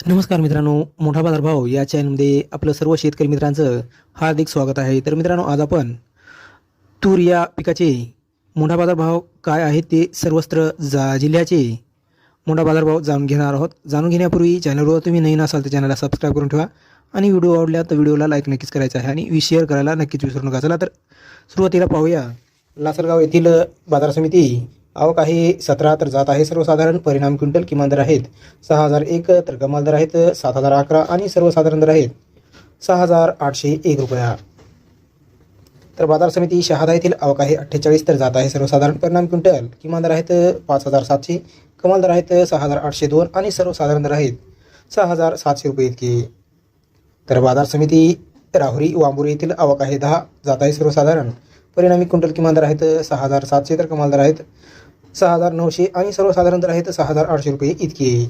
नमस्कार मित्रांनो, मोठा बाजारभाव या चॅनलमध्ये आपलं सर्व शेतकरी मित्रांचं हार्दिक स्वागत आहे. तर मित्रांनो, आज आपण तूर या पिकाचे मोठा बाजारभाव काय आहेत ते सर्वत्र जिल्ह्याचे मोठा बाजारभाव जाणून घेणार आहोत. जाणून घेण्यापूर्वी चॅनलवर तुम्ही नवीन असाल तर चॅनलला सबस्क्राईब करून ठेवा आणि व्हिडिओ आवडला तर व्हिडिओला लाईक नक्कीच करायचा आहे आणि शेअर करायला नक्कीच विसरू नका. चला तर सुरुवातीला पाहूया. लासलगाव येथील बाजार समिती आवक आहे 17, तर जात आहे सर्वसाधारण. परिणाम क्विंटल किमान दर आहेत 6001, तर कमाल दर आहेत 7011 आणि सर्वसाधारण दर आहेत 6801 रुपया. तर बाजार समिती शहादा येथील आवक आहे 48, तर जात आहे सर्वसाधारण. परिणाम क्विंटल किमान दर आहेत 5700, कमाल दर आहेत 6802 आणि सर्वसाधारण दर आहेत 6700 रुपये इतके. तर बाजार समिती राहुरी वांबुरी येथील आवक आहे 10, जात आहे सर्वसाधारण. परिणामी क्विंटल किमान दर आहेत 6700, तर कमाल दर आहेत 6900 आणि सर्वसाधारण दर आहेत 6800 रुपये इतके.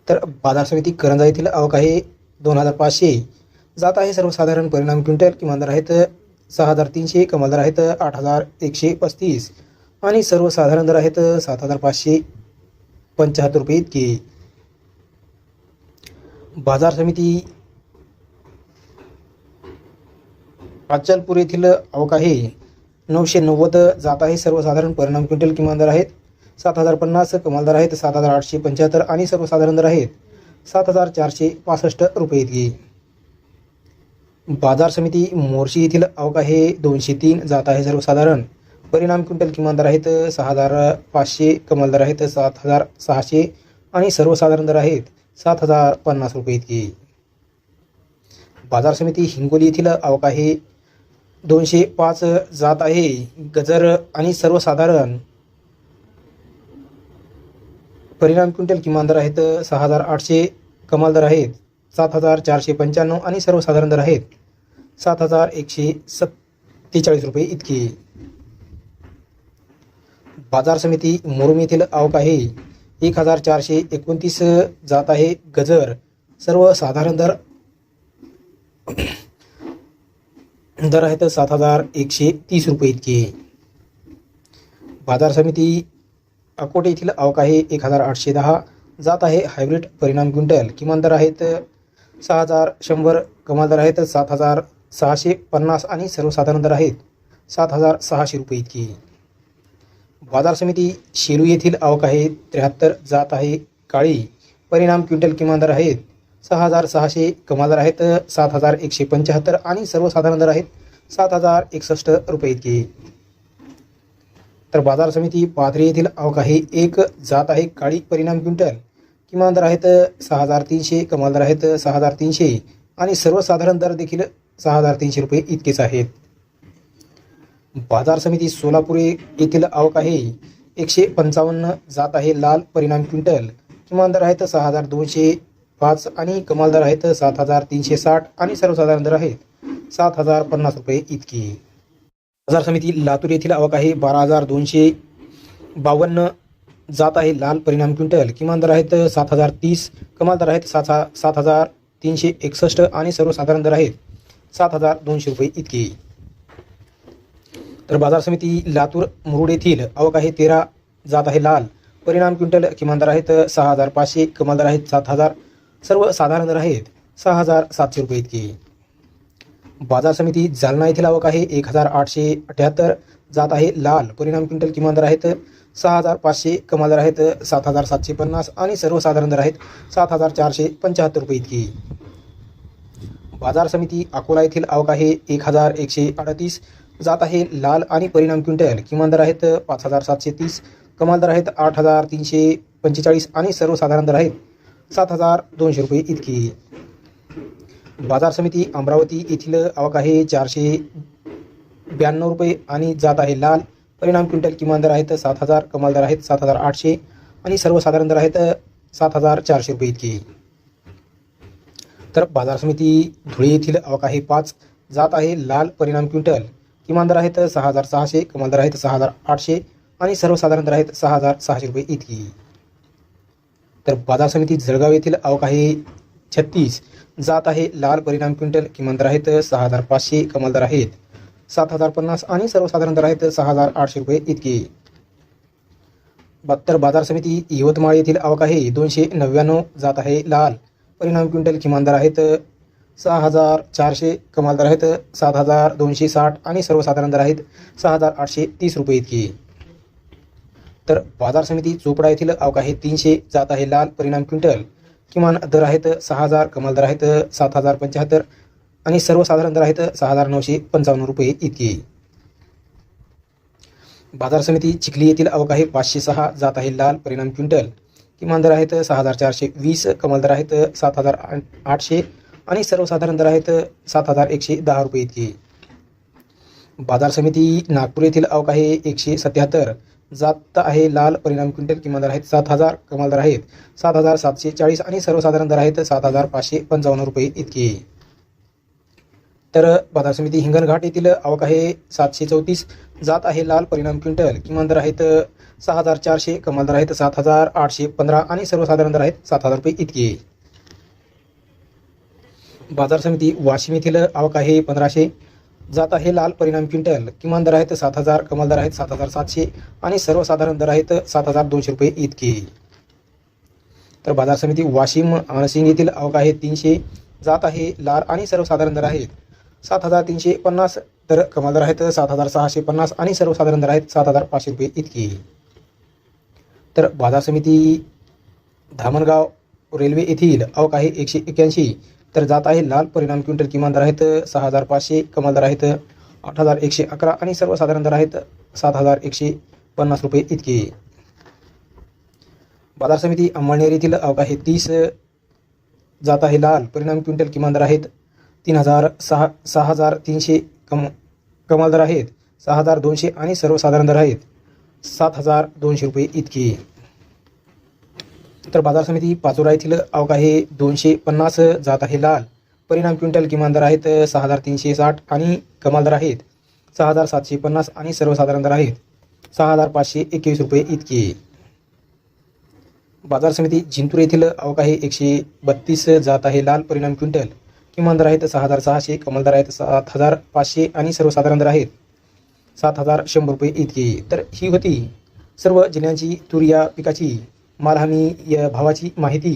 तर बाजार समिती करंजा येथील आवक आहे 2500, जात आहे सर्वसाधारण. परिणाम क्विंटल किमान दर आहेत 6300, कमाल दर आहेत 8135 आणि सर्वसाधारण दर आहेत 7575 रुपये इतके. बाजार समिती अचलपूर येथील आवक आहे 990, जात आहे सर्वसाधारण. परिणाम क्विंटल किमान दर आहेत 7050, कमाल दर आहेत 7875 आणि सर्वसाधारण दर आहेत 7465 रुपये इतके. बाजार समिती मोर्शी येथील आवक आहे 203, जात आहे सर्वसाधारण. परिणाम क्विंटल किमान दर आहेत 6500, कमाल दर आहेत 7600 आणि सर्वसाधारण दर आहेत 7050 रुपये इतके. बाजार समिती हिंगोली येथील आवक आहे 205, जात आहे गजर आणि सर्वसाधारण. परिणाम क्विंटल किमान दर आहेत 6800, कमाल दर आहेत 7495 आणि सर्वसाधारण दर आहेत 7147 रुपये इतके. बाजार समिती मुरुम येथील आवक आहे 1429, जात आहे गजर. सर्वसाधारण दर आहेत 7130 रुपये इतके. बाजार समिती अकोटे येथील आवक आहे 1810, जात आहे हायब्रिड. परिणाम क्विंटल किमान दर आहेत 6100, कमाल दर आहेत 7650 आणि सर्वसाधारण दर आहेत 7600 रुपये इतके. बाजार समिती शेलू येथील आवक आहे 73, जात आहे काळी. परिणाम क्विंटल किमान दर आहेत 6600, कमाल दर आहेत 7175 आणि सर्वसाधारण दर आहेत 7061 रुपये इतके. तर बाजार समिती पाथरी येथील आवक आहे 1, जात आहे काळी. परिणाम क्विंटल किमान दर आहेत 6300, कमाल दर आहेत 6300 आणि सर्वसाधारण दर देखील 6300 रुपये इतकेच आहेत. बाजार समिती सोलापूर येथील आवक आहे 155, जात आहे लाल. परिणाम क्विंटल किमान दर आहेत 6205 आणि कमाल दर आहेत 7360 आणि सर्वसाधारण दर आहेत 7050 रुपये इतकी. बाजार समिती लातूर येथील आवक आहे 12252, जात आहे लाल. परिणाम क्विंटल किमान दर आहेत 7030, कमाल दर आहेत 7361 आणि सर्वसाधारण दर आहेत 7200 रुपये इतकी. तर बाजार समिती लातूर मुरुड येथील आवक आहे 13, जात आहे लाल. परिणाम क्विंटल किमान दर आहेत 6500, कमाल दर आहेत 7000, सर्वसाधारण दर आहेत 6700 रुपये इतकी. बाजार समिती जालना येथील आवक आहे 1878, जात आहे लाल. परिणाम क्विंटल किमान दर आहेत 6500, कमाल दर आहेत 7750 आणि सर्वसाधारण दर आहेत 7475 रुपये इतकी. बाजार समिती अकोला येथील आवक आहे 1138, जात आहे लाल आणि परिणाम क्विंटल किमान दर आहेत 5730, कमाल दर आहेत 8345 आणि सर्वसाधारण दर आहेत 7200 रुपये इतकी. बाजार समिती अमरावती येथील आवक आहे 492 रुपये आणि जात आहे लाल. परिणाम क्विंटल किमान दर आहेत 7000, कमाल दर आहेत 7800 आणि सर्वसाधारण दर आहेत 7400 रुपये इतकी. तर बाजार समिती धुळे येथील आवक आहे 5, जात आहे लाल. परिणाम क्विंटल किमान दर आहेत 6600, कमाल दर आहेत 6800 आणि सर्वसाधारण दर आहेत 6600 रुपये इतकी. तर बाजार समिती जळगाव येथील आवक आहे 36, जात आहे लाल. परिणाम क्विंटल किमान दर आहेत 6500, कमाल दर आहेत 7050 आणि सर्वसाधारण दर आहेत 6800 रुपये इतके. तर बाजार समिती यवतमाळ येथील आवक आहे 299, जात आहे लाल, परिणाम क्विंटल, किमान दर आहेत 6,400, कमाल दर आहेत 7,260 आणि सर्वसाधारण दर आहेत 6,830 रुपये इतके. तर बाजार समिती चोपडा येथील आवक आहे 300, जात आहे लाल, परिणाम क्विंटल, किमान दर आहेत 6,000, कमाल दर आहेत 7,075 आणि सर्वसाधारण दर आहेत 6,955 रुपये इतके. बाजार समिती चिखली येथील आवक आहे 506, जात आहे लाल, परिणाम क्विंटल, किमान दर आहेत 6,420, कमाल दर आहेत 7,800 आणि सर्वसाधारण दर आहेत 7,110 रुपये इतके. बाजार समिती नागपूर येथील आवक आहे 177, जात आहे लाल, परिणाम क्विंटल, किमान दर आहेत 7,000, कमाल दर आहेत 7,740 आणि सर्वसाधारण दर आहेत 7,555 रुपये इतके. तर बाजार समिती हिंगणघाट येथील आवक आहे 734, जात आहे लाल, परिणाम क्विंटल, किमान दर आहेत 6,400, कमाल दर आहेत 7,815 आणि सर्वसाधारण दर आहेत 7,000 रुपये इतके. बाजार समिती वाशिम येथील आवक आहे 1500, जात आहे लाल, परिणाम क्विंटल, किमान दर आहेत 7,000, कमाल दर आहेत 7,700 आणि सर्वसाधारण दर आहेत 7,200 रुपये इतके. तर बाजार समिती वाशिम आनसिंग येथील आवक आहे 300, जात आहे लाल आणि सर्वसाधारण दर आहेत 7,350, तर कमाल दर आहेत 7,650 आणि सर्वसाधारण दर आहेत 7,500 रुपये इतके. तर बाजार समिती धामणगाव रेल्वे येथील आवक आहे 181, तर जात आहे लाल, परिणाम क्विंटल, किमान दर आहेत 6,500, कमाल दर आहेत 8,111 आणि सर्वसाधारण दर आहेत 7,150 रुपये इतके. बाजार समिती अंमळनेर येथील आवक आहे 30, जात आहे लाल, परिणाम क्विंटल, किमान दर आहेत 6,300, कमाल दर आहेत 6,200 आणि सर्वसाधारण दर आहेत 7,200 रुपये इतके. तर बाजार समिती पाचोरा येथील आवक आहे 250, जात आहे लाल, परिणाम क्विंटल, किमान दर आहेत 6,360 आणि कमाल दर आहेत 6,750 आणि सर्वसाधारण दर आहेत 6,521 रुपये इतके. बाजार समिती जिंतूर येथील आवक आहे 132, जात आहे लाल, परिणाम क्विंटल, किमान दर आहेत 6,600, कमाल दर आहेत 7,500 आणि सर्वसाधारण दर आहेत 7,100 रुपये इतके. तर ही होती सर्व जिल्ह्यांची तूर या पिकाची मालहानी या भावाची माहिती.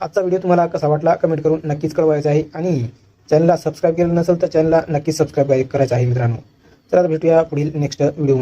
आजचा व्हिडिओ तुम्हाला कसा वाटला कमेंट करून नक्कीच कळवायचा आहे आणि चॅनलला सबस्क्राईब केलं नसेल तर चॅनलला नक्कीच सबस्क्राईब करायचं आहे मित्रांनो. तर आता भेटूया पुढील नेक्स्ट व्हिडिओ.